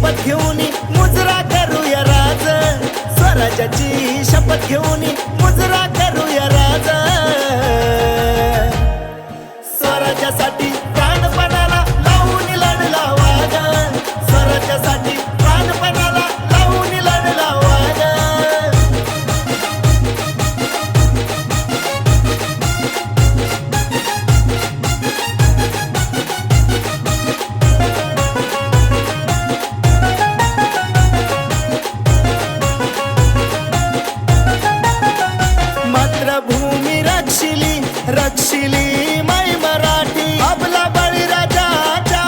शपथ घेऊन मुजरा करूया राज, स्वराज्याची शपथ घेऊन मुजरा करूया राज. स्वराज्यासाठी प्राणपणाला लावून लढला वाघ, स्वराज्यासाठी प्राणपणाला लावून लढला वाघ. मातृभूमी रक्षिली रक्षिली माय मराठी, आपला बळीराजाच्या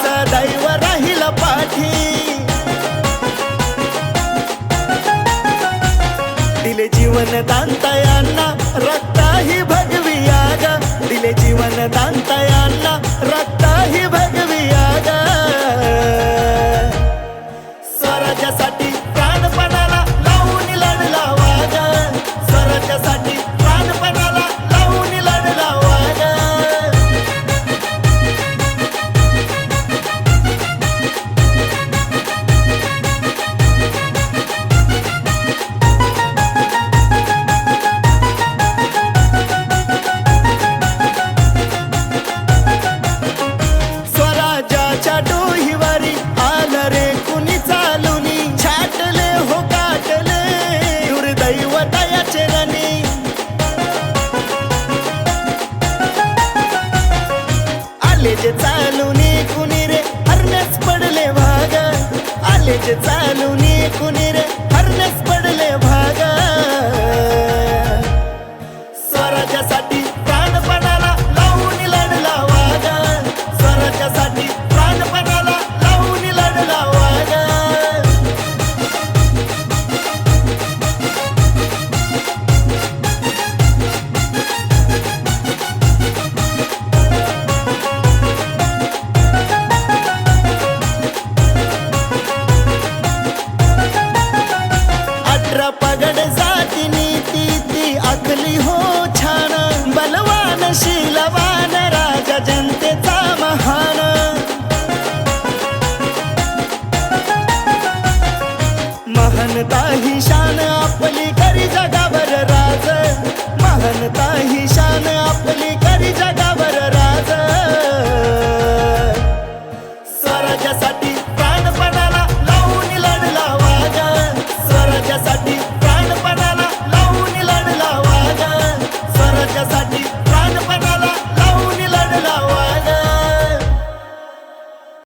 सदैव राहील पाठी. दिले जीवन दानतायांना रक्ताही भगवी आग, दिले जीवन दानतायांना रक्ताही भगवी आग. स्वराज्यासाठी प्राणपणाला लावून लढला वाघ, स्वराज्यासाठी प्राणपणाला लावून लढला वाघ. स्वराज्याच्या डोहीवारी आलं रे कुणी चालुनी, छाटले हो काटले दुर्दैव दयाचे रणी. आले जे चालुनी कुणी रे हरण्यास पडले भाग, आले जे चालुनी कुणी रे हरण्यास पडले भाग. स्वराज्यासाठी प्राणपणाला लावून लढला वाघ, स्वराज्यासाठी प्राणपणाला लावून लढला वाघ. अठरा पगड जाती नीती ती आखली हो छान, बलवान शी